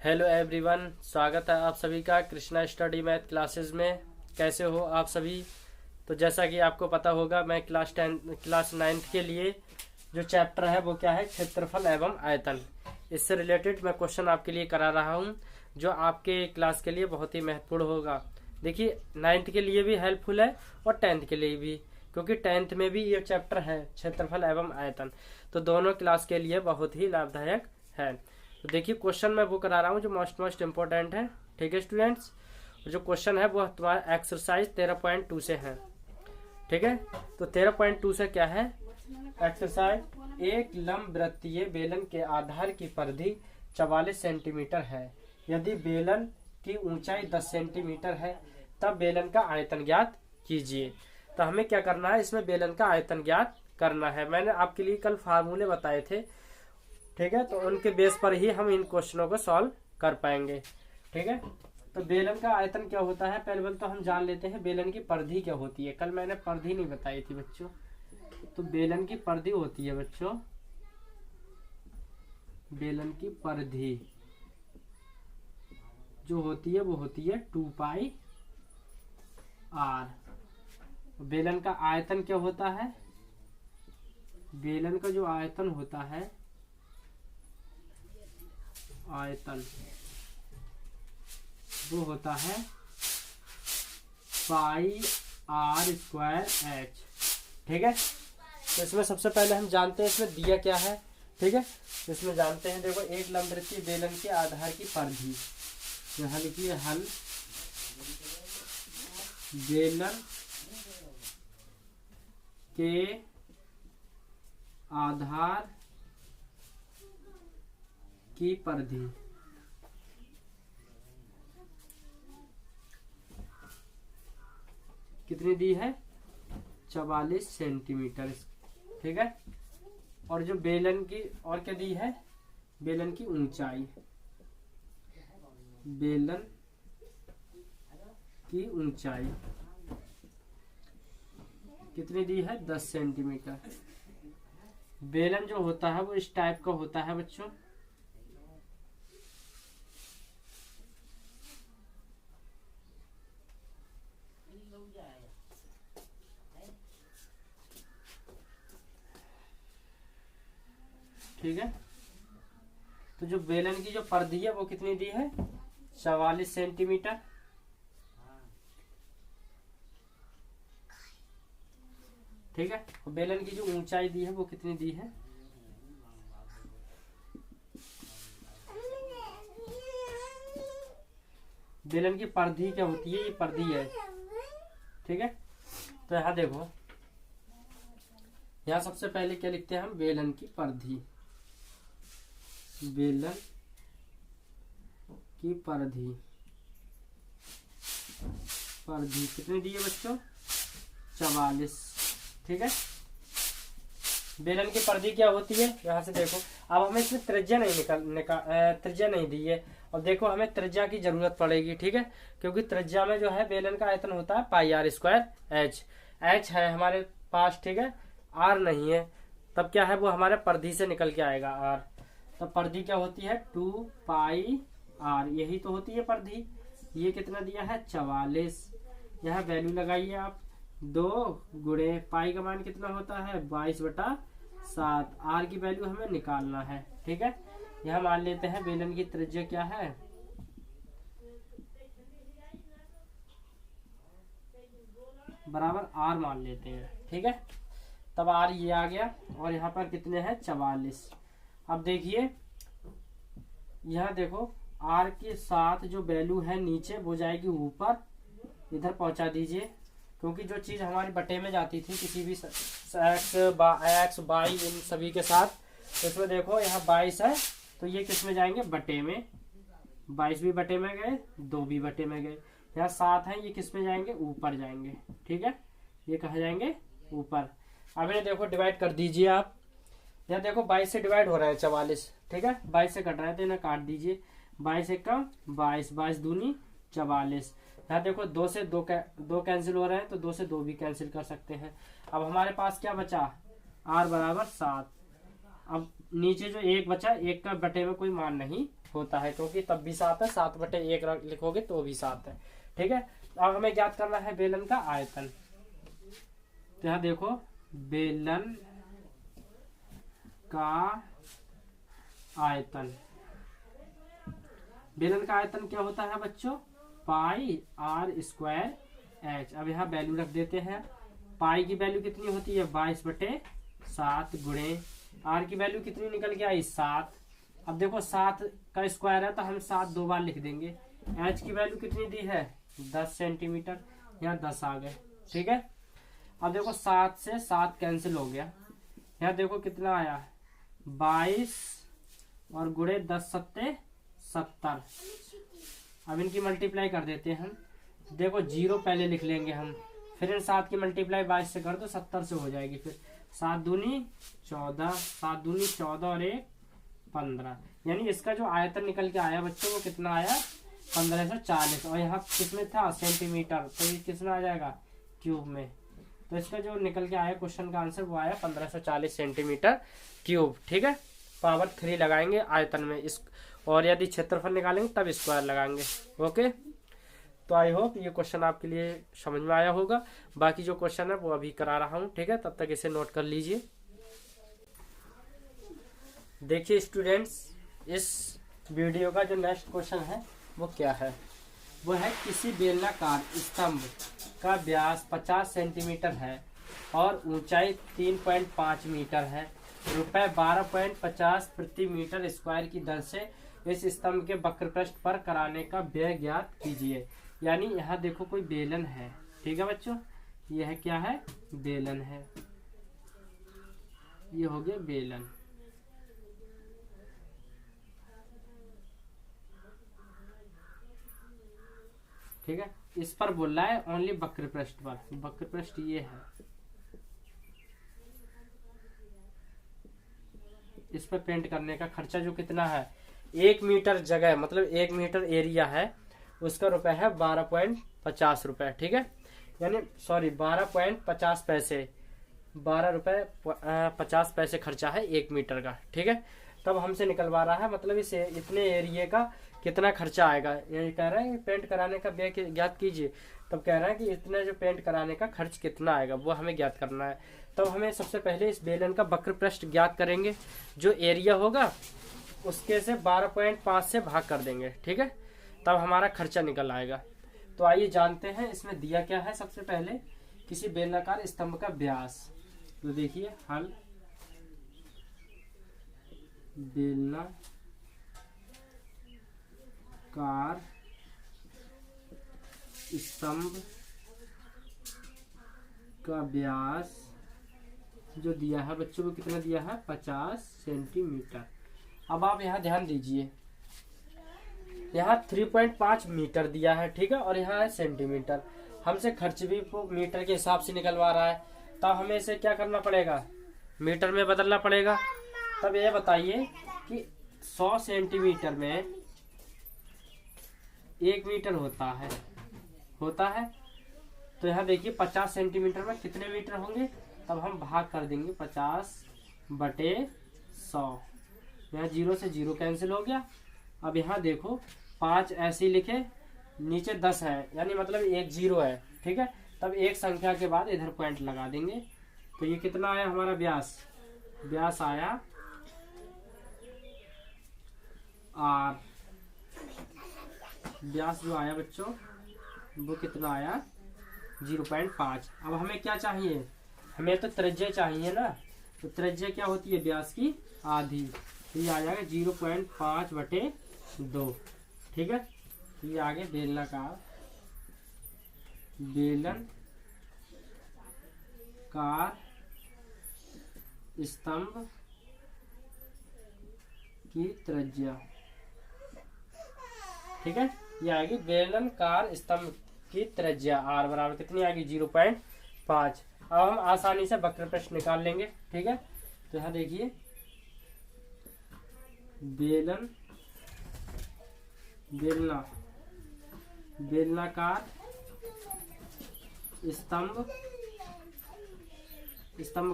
Hello everyone, स्वागत है आप सभी का कृष्णा स्टडी मैथ क्लासेस में। कैसे हो आप सभी? तो जैसा कि आपको पता होगा, मैं क्लास 9th के लिए जो चैप्टर है वो क्या है, क्षेत्रफल एवं आयतन। इससे रिलेटेड मैं क्वेश्चन आपके लिए करा रहा हूँ जो आपके क्लास के लिए बहुत ही महत्वपूर्ण होगा। देखिए, 9th के लिए भी हेल्पफुल है और 10th के लिए भी, क्योंकि 10th में भी ये चैप्टर है क्षेत्रफल एवं आयतन, तो दोनों क्लास के लिए बहुत ही लाभदायक है। तो देखिए, क्वेश्चन मैं वो करा रहा हूँ जो मोस्ट इम्पोर्टेंट है। ठीक है स्टूडेंट्स, जो क्वेश्चन है वो तुम्हारा एक्सरसाइज 13.2 से है। ठीक है, तो 13.2 से क्या है, एक्सरसाइज, एक लंब वृत्तीय बेलन के आधार की परिधि 44 सेंटीमीटर है। यदि बेलन की ऊंचाई 10 सेंटीमीटर है तब बेलन का आयतन ज्ञात कीजिए। तो हमें क्या करना है, इसमें बेलन का आयतन ज्ञात करना है। मैंने आपके लिए कल फार्मूले बताए थे, ठीक है, तो उनके बेस पर ही हम इन क्वेश्चनों को सॉल्व कर पाएंगे। ठीक है, तो बेलन का आयतन क्या होता है, पहले तो हम जान लेते हैं बेलन की परिधि क्या होती है। कल मैंने परिधि नहीं बताई थी बच्चों, तो बेलन की परिधि होती है बच्चों, बेलन की परिधि जो होती है वो होती है 2πr। बेलन का आयतन क्या होता है, बेलन का जो आयतन होता है, आयतन वो होता है πr²h। ठीक है, तो इसमें सबसे पहले हम जानते हैं इसमें दिया क्या है। ठीक है, तो इसमें जानते हैं, देखो, एक लंबवृत्तीय बेलन के आधार की परिधि, हल की हल बेलन के आधार की परिधि कितनी दी है, 44 सेंटीमीटर। ठीक है, और जो बेलन की और क्या दी है, बेलन की ऊंचाई, बेलन की ऊंचाई कितनी दी है, 10 सेंटीमीटर। बेलन जो होता है वो इस टाइप का होता है बच्चों, ठीक है। तो जो बेलन की जो परिधि है वो कितनी दी है, 44 सेंटीमीटर। ठीक है, और बेलन की जो ऊंचाई दी है वो कितनी दी है, बेलन की परिधि क्या होती है, ये परिधि है। ठीक है, तो यहाँ देखो, यहाँ सबसे पहले क्या लिखते हैं हम, बेलन की परिधि, बेलन की परिधि, परिधि कितनी दी है बच्चों, 44। ठीक है, बेलन की परिधि क्या होती है, यहाँ से देखो। अब हमें इसमें त्रिज्या नहीं त्रिज्या नहीं दी है, और देखो हमें त्रिज्या की जरूरत पड़ेगी। ठीक है, क्योंकि त्रिज्या में जो है बेलन का आयतन होता है πr²h। h है हमारे पास, ठीक है, r नहीं है, तब क्या है वो हमारे परिधि से निकल के आएगा r। तब परिधि क्या होती है, 2πr, यही तो होती है परिधि। ये कितना दिया है, 44। यहाँ वैल्यू लगाइए आप, 2 गुणे पाई का मान कितना होता है, 22/7। आर की वैल्यू हमें निकालना है। ठीक है, यहाँ मान लेते हैं बेलन की त्रिज्या क्या है, बराबर आर मान लेते हैं। ठीक है, तब आर ये आ गया, और यहाँ पर कितने हैं, 44। अब देखिए, यहाँ देखो, आर के साथ जो वैल्यू है नीचे वो जाएगी ऊपर, इधर पहुंचा दीजिए, क्योंकि जो चीज हमारी बटे में जाती थी किसी भी एक्स वाई इन सभी के साथ, तो इसमें देखो यहाँ 22 है, तो ये किस में जाएंगे, बटे में। 22 भी बटे में गए, 2 भी बटे में गए। यहाँ 7 है, ये किस में जाएंगे, ऊपर जाएंगे। ठीक है, ये कहाँ जाएंगे, ऊपर। अब इन्हें देखो डिवाइड कर दीजिए आप, यहाँ देखो 22 से डिवाइड हो रहा है 44। ठीक है, 22 से कट रहा है तो इन्हें काट दीजिए, 22 एक कम 22, 22 दूनी 44। यहाँ देखो 2 से 2 कैंसिल हो रहे हैं, तो 2 से 2 भी कैंसिल कर सकते हैं। अब हमारे पास क्या बचा, r बराबर 7। अब नीचे जो 1 बचा, 1 का बटे में कोई मान नहीं होता है, क्योंकि तब भी 7 है, 7/1 लिखोगे तो भी 7 है। ठीक है, अब हमें ज्ञात करना है बेलन का आयतन। तो यहाँ देखो, बेलन का आयतन, बेलन का आयतन क्या होता है बच्चों, पाई r स्क्वायर h। अब यहाँ वैल्यू रख देते हैं। पाई की वैल्यू कितनी होती है, 22/7 गुणे r की वैल्यू कितनी निकल के आई, 7। अब देखो 7 का स्क्वायर है तो हम 7 दो बार लिख देंगे। h की वैल्यू कितनी दी है, 10 सेंटीमीटर, यहाँ 10 आ गए। ठीक है, अब देखो 7 से 7 कैंसिल हो गया। यहाँ देखो कितना आया, 22 और गुणे 10 सत्ते 70। अब इनकी मल्टीप्लाई कर देते हैं हम। देखो 0 पहले लिख लेंगे हम, फिर इन 7 की मल्टीप्लाई 22 से कर दो, 70 से हो जाएगी। फिर 7 दूनी 14, 7 दूनी 14 और 1 15। यानी इसका जो आयतन निकल के आया बच्चों वो कितना आया, 1540। और यहाँ कितने था, सेंटीमीटर, तो ये कितना आ जाएगा, क्यूब में। तो इसका जो निकल के आया क्वेश्चन का आंसर वो आया 1540 सेंटीमीटर क्यूब। ठीक है, पावर 3 लगाएंगे आयतन में इस, और यदि क्षेत्रफल निकालेंगे तब स्क्वायर लगाएंगे। ओके, तो आई होप ये क्वेश्चन आपके लिए समझ में आया होगा। बाकी जो क्वेश्चन है वो अभी करा रहा हूँ। ठीक है, तब तक इसे नोट कर लीजिए। देखिए स्टूडेंट्स, इस वीडियो का जो नेक्स्ट क्वेश्चन है वो क्या है, वो है किसी बेलनाकार स्तंभ का व्यास 50 सेंटीमीटर है और ऊंचाई 3.5 मीटर है। रुपए 12.50 प्रति मीटर स्क्वायर की दर से इस स्तंभ के वक्रपृष्ठ पर कराने का व्यय ज्ञात कीजिए। यानी यहाँ देखो कोई बेलन है। ठीक है बच्चों, यह क्या है, बेलन है, ये हो गया बेलन। ठीक है, इस पर बोल रहा है ओनली वक्रपृष्ठ पर, वक्रपृष्ठ ये है। इस पर पेंट करने का खर्चा जो कितना है, 1 मीटर जगह मतलब 1 मीटर एरिया है, उसका रुपए है 12.50 रुपए। ठीक है, यानी सॉरी 12.50 पैसे, 12 रुपए 50 पैसे खर्चा है 1 मीटर का। ठीक है, तब हमसे निकलवा रहा है मतलब इसे इतने एरिया का कितना खर्चा आएगा। ये कह रहा है पेंट कराने का व्यय ज्ञात कीजिए, तब कह रहा है कि इतना जो पेंट कराने का खर्च कितना आएगा वो हमें ज्ञात करना है। तब हमें सबसे पहले इस बेलन का वक्रपृष्ठ ज्ञात करेंगे, जो एरिया होगा उसके से 12.5 से भाग कर देंगे। ठीक है, तब हमारा खर्चा निकल आएगा। तो आइए जानते हैं इसमें दिया क्या है। सबसे पहले किसी बेलनाकार स्तंभ का व्यास, तो देखिए हल, बेलनाकार स्तंभ का व्यास जो दिया है बच्चों को कितना दिया है, 50 सेंटीमीटर। अब आप यहाँ ध्यान दीजिए, यहाँ 3.5 मीटर दिया है। ठीक है, और यहाँ है सेंटीमीटर। हमसे खर्च भी मीटर के हिसाब से निकलवा रहा है, तब हमें इसे क्या करना पड़ेगा, मीटर में बदलना पड़ेगा। तब ये बताइए कि 100 सेंटीमीटर में 1 मीटर होता है। तो यहाँ देखिए 50 सेंटीमीटर में कितने मीटर होंगे, तब हम भाग कर देंगे 50/100। यहाँ 0 से 0 कैंसिल हो गया। अब यहाँ देखो 5 ऐसे ही लिखे, नीचे 10 है, यानी मतलब 1 0 है। ठीक है, तब एक संख्या के बाद इधर पॉइंट लगा देंगे। तो ये कितना आया हमारा व्यास आया R। व्यास जो आया बच्चों वो कितना आया, 0.5। अब हमें क्या चाहिए, हमें तो त्रिज्या चाहिए ना। तो त्रिज्या क्या होती है, व्यास की आधी। तो ये आ जाएगा 0.5/2। ठीक है, तो ये आगे बेलनाकार स्तंभ की त्रिज्या। ठीक है, ये आएगी बेलनाकार स्तंभ की त्रिज्या R बराबर कितनी आएगी, 0.5। अब हम आसानी से वक्रपृष्ठ निकाल लेंगे। ठीक है, तो यहाँ देखिए बेलनाकार स्तंभ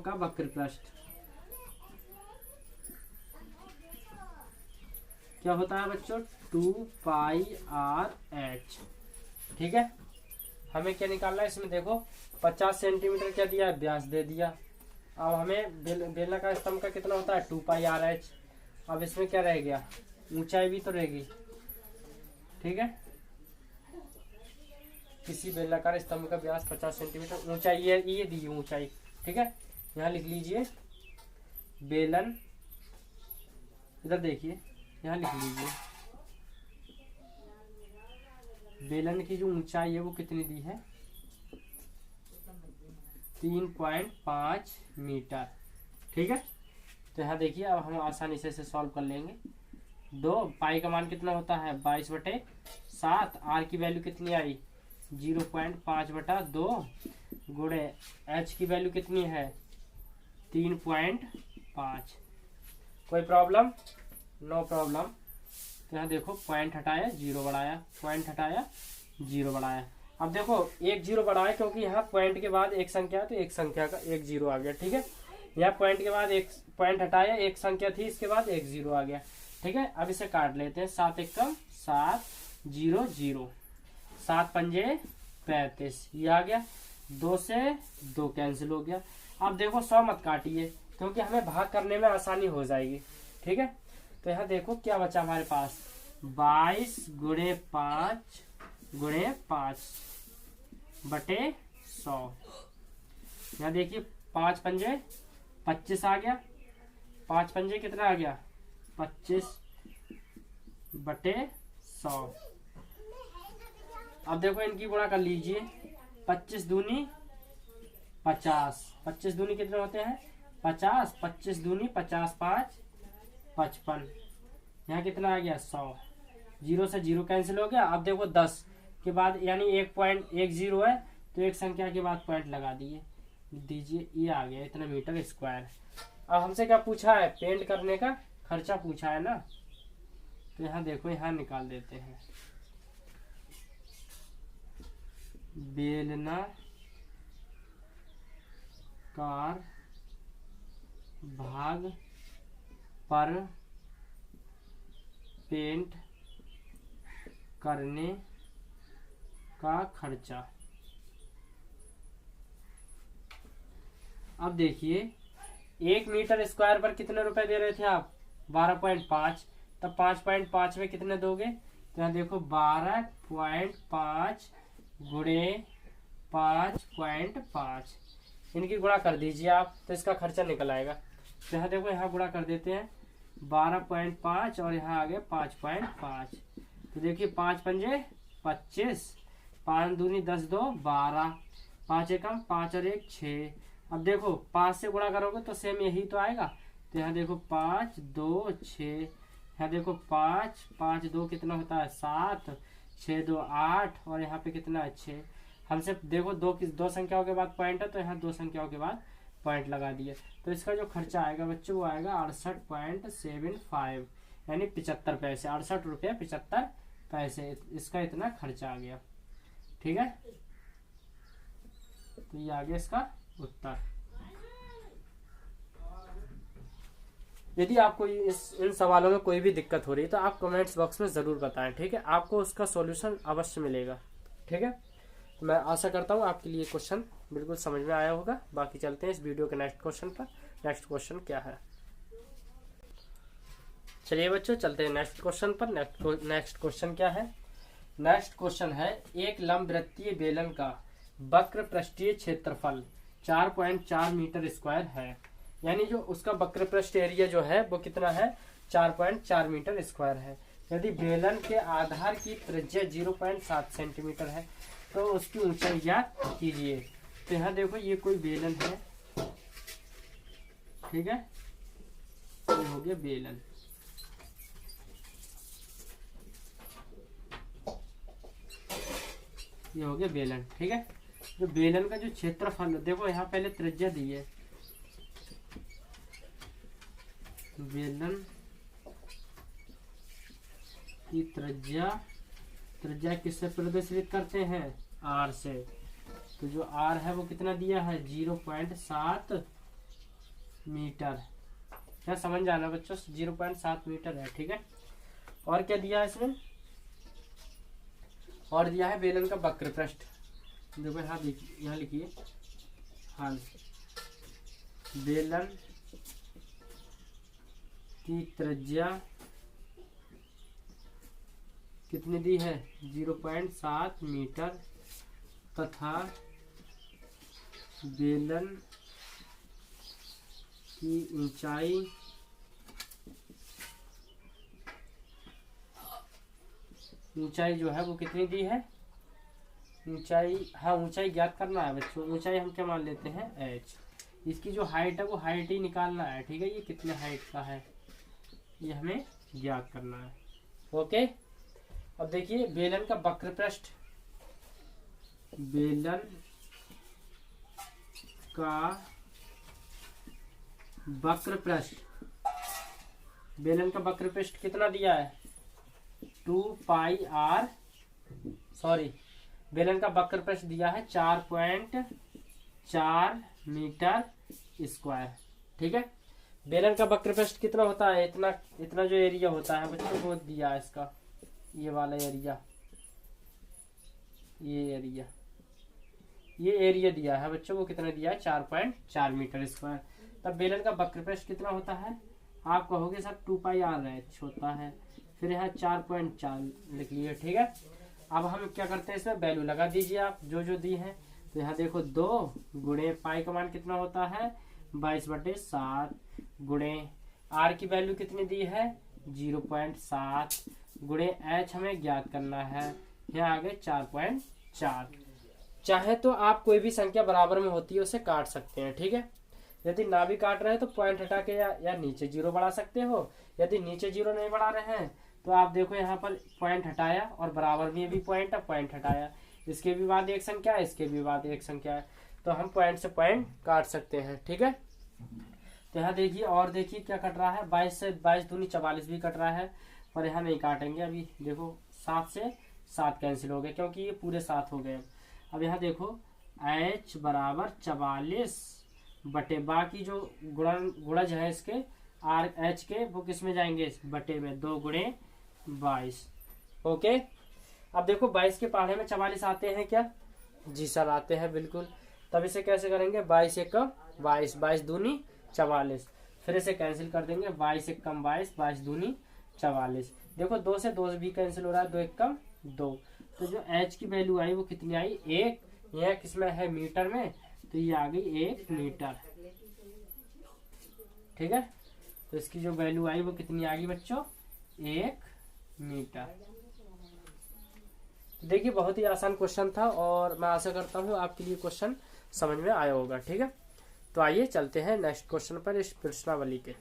का वक्रपृष्ठ क्या होता है बच्चों, 2πr/h। ठीक है, हमें क्या निकालना है इसमें, देखो 50 सेंटीमीटर क्या दिया है, व्यास दे दिया। अब हमें बेलनाकार स्तंभ का कितना होता है, 2πr/h। अब इसमें क्या रह गया, ऊंचाई भी तो रहेगी। ठीक है, किसी बेलनाकार स्तंभ का व्यास 50 सेंटीमीटर, ऊंचाई ये दी ऊंचाई। ठीक है, यहाँ लिख लीजिए बेलन, इधर देखिए यहाँ लिख लीजिए बेलन की जो ऊंचाई है वो कितनी दी है, 3.5 मीटर। ठीक है, तो यहाँ देखिए अब हम आसानी से इसे सॉल्व कर लेंगे। 2 पाई का मान कितना होता है, 22/7। आर की वैल्यू कितनी आई, 0.5/2 गुणे एच की वैल्यू कितनी है, 3.5। कोई प्रॉब्लम, नो प्रॉब्लम। तो यहाँ देखो पॉइंट हटाया, 0 बढ़ाया, पॉइंट हटाया, 0 बढ़ाया। अब देखो एक 0 बढ़ाया क्योंकि यहाँ पॉइंट के बाद एक संख्या है तो एक संख्या का एक 0 आ गया। ठीक है, यहाँ पॉइंट के बाद एक पॉइंट हटाया, एक संख्या थी, इसके बाद एक 0 आ गया। ठीक है, अब इसे काट लेते हैं। 7 एकम 7, 0 0, 7 पंजे 35, ये आ गया। 2 से 2 कैंसिल हो गया। अब देखो 100 मत काटिए क्योंकि हमें भाग करने में आसानी हो जाएगी। ठीक है, तो यहाँ देखो क्या बचा हमारे पास, 22 गुणे 5 गुणे 5/100। यहाँ देखिए 5 पंजे 25 आ गया, 5 पंजे कितना आ गया, 25/100। अब देखो इनकी गुणा कर लीजिए, 25 दूनी 50, 25 दूनी कितने होते हैं, 50, 25 दूनी 50, 5 55, यहाँ कितना आ गया, 100। 0 से 0 कैंसिल हो गया। अब देखो 10 के बाद यानी 1.10 है तो एक संख्या के बाद पॉइंट लगा दीजिए, ये आ गया इतना मीटर स्क्वायर। अब हमसे क्या पूछा है, पेंट करने का खर्चा पूछा है ना, तो यहाँ देखो यहाँ निकाल देते हैं। बेलनाकार भाग पर पेंट करने का खर्चा। अब देखिए 1 मीटर स्क्वायर पर कितने रुपए दे रहे थे आप, 12.5। तब 5.5 में कितने दोगे, तो यहाँ देखो 12.5 गुणे 5.5, इनकी गुणा कर दीजिए आप तो इसका खर्चा निकल आएगा। तो यहाँ देखो यहाँ गुणा कर देते हैं, 12.5 और यहाँ आ गए 5.5। तो देखिए 5 पंजे 25, 5 दूनी 10, 2 12, 5 एकम 5 और 1 6। अब देखो 5 से गुणा करोगे तो सेम यही तो आएगा। तो यहाँ देखो 5 2 6, यहाँ देखो 5 5 2 कितना होता है 7, 6 2 8 और यहाँ पे कितना है 6। हमसे देखो दो संख्याओं के बाद पॉइंट है तो यहाँ 2 संख्याओं के बाद पॉइंट लगा दिए। तो इसका जो खर्चा आएगा बच्चों वो आएगा 68.75 यानी 75 पैसे, 68 रुपये 75 पैसे, इसका इतना खर्चा आ गया। ठीक है, तो ये आ गया इसका उत्तर। यदि आपको इन सवालों में कोई भी दिक्कत हो रही है तो आप कमेंट्स बॉक्स में जरूर बताएं। ठीक है, आपको उसका सॉल्यूशन अवश्य मिलेगा। ठीक है, तो मैं आशा करता हूँ आपके लिए क्वेश्चन बिल्कुल समझ में आया होगा। बाकी चलते हैं इस वीडियो के नेक्स्ट क्वेश्चन पर। नेक्स्ट क्वेश्चन क्या है, चलिए बच्चों चलते हैं नेक्स्ट क्वेश्चन पर। नेक्स्ट क्वेश्चन क्या है, नेक्स्ट क्वेश्चन है एक लंबवृत्तीय बेलन का वक्र पृष्ठीय क्षेत्रफल 4.4 मीटर स्क्वायर है। यानी जो उसका वक्र पृष्ठ एरिया जो है वो कितना है, 4.4 मीटर स्क्वायर है। यदि बेलन के आधार की त्रिज्या 0.7 सेंटीमीटर है तो उसकी ऊंचाई ज्ञात कीजिए। तो यहाँ देखो ये कोई बेलन है, ठीक है, ये हो गया बेलन। ये हो गया बेलन। ठीक है, जो बेलन का जो क्षेत्रफल देखो यहाँ पहले त्रिज्या दी है, बेलन की त्रिज्या किससे प्रदर्शित करते हैं, आर से। तो जो आर है वो कितना दिया है, 0.7 मीटर। क्या समझ जाना बच्चों, 0.7 मीटर है। ठीक है, और क्या दिया है इसमें, और दिया है बेलन का वक्र पृष्ठ। देखो यहाँ देखिए, यहाँ लिखिए हाल बेलन की त्रिज्या कितनी दी है 0.7 मीटर तथा बेलन की ऊंचाई जो है वो कितनी दी है, ऊंचाई, हाँ ऊंचाई ज्ञात करना है बच्चों। ऊंचाई हम क्या मान लेते हैं h। इसकी जो हाइट है वो हाइट ही निकालना है, ठीक है। ये कितने हाइट का है ये हमें ज्ञात करना है। ओके, अब देखिए बेलन का वक्र पृष्ठ, बेलन का वक्र पृष्ठ, बेलन का वक्र पृष्ठ कितना दिया है 2 पाई r, सॉरी बेलन का वक्र पृष्ठ दिया है 4.4 मीटर स्क्वायर, ठीक है। बेलन का वक्र पृष्ठ कितना होता है, इतना जो एरिया होता है बच्चों वो दिया है इसका, ये वाला एरिया, ये एरिया दिया है बच्चों, वो कितना दिया है 4.4 मीटर स्क्वायर। तब बेलन का वक्र पृष्ठ कितना होता है, आप कहोगे सर 2 पाई r h होता है, फिर यहाँ 4.4 लिख लिए, ठीक है। अब हम क्या करते हैं, इसमें वैल्यू लगा दीजिए आप जो जो दी है। तो यहाँ देखो 2 गुणे पाई का मान कितना होता है 22/7 गुणे r की वैल्यू कितनी दी है 0.7 गुणे h हमें ज्ञात करना है, यहाँ आगे 4.4। चाहे तो आप कोई भी संख्या बराबर में होती है उसे काट सकते हैं, ठीक है। यदि ना भी काट रहे हैं तो पॉइंट हटा के या नीचे 0 बढ़ा सकते हो। यदि नीचे 0 नहीं बढ़ा रहे हैं तो आप देखो यहाँ पर पॉइंट हटाया और बराबर में भी पॉइंट है, पॉइंट हटाया, इसके भी बाद एक संख्या है, इसके भी बाद एक संख्या है, तो हम पॉइंट से पॉइंट काट सकते हैं, ठीक है। तो यहाँ देखिए, और देखिए क्या कट रहा है 22 से 22 दूनी 44 भी कट रहा है, पर यहाँ नहीं काटेंगे अभी। देखो 7 से 7 कैंसिल हो गए क्योंकि ये पूरे 7 हो गए। अब यहाँ देखो h बराबर 44 बटे बाकी जो गुणज है इसके आर एच के वो किस में जाएंगे बटे में 2 गुणे 22। ओके, अब देखो 22 के पहाड़े में 44 आते हैं क्या, जी सर आते हैं बिल्कुल। तब इसे कैसे करेंगे 22 एकम 22, 22 दूनी 44, फिर इसे कैंसिल कर देंगे 22 एकम 22, 22 दूनी 44। देखो 2 से 2 भी कैंसिल हो रहा है, 2 एकम 2, तो जो h की वैल्यू आई वो कितनी आई 1, यह किसमें है मीटर में, तो ये आ गई 1 मीटर, ठीक है। तो इसकी जो वैल्यू आई वो कितनी आ गई बच्चों 1 मीटर। देखिए बहुत ही आसान क्वेश्चन था और मैं आशा करता हूँ आपके लिए क्वेश्चन समझ में आया होगा, ठीक है। तो आइए चलते हैं नेक्स्ट क्वेश्चन पर इस प्रश्नावली के।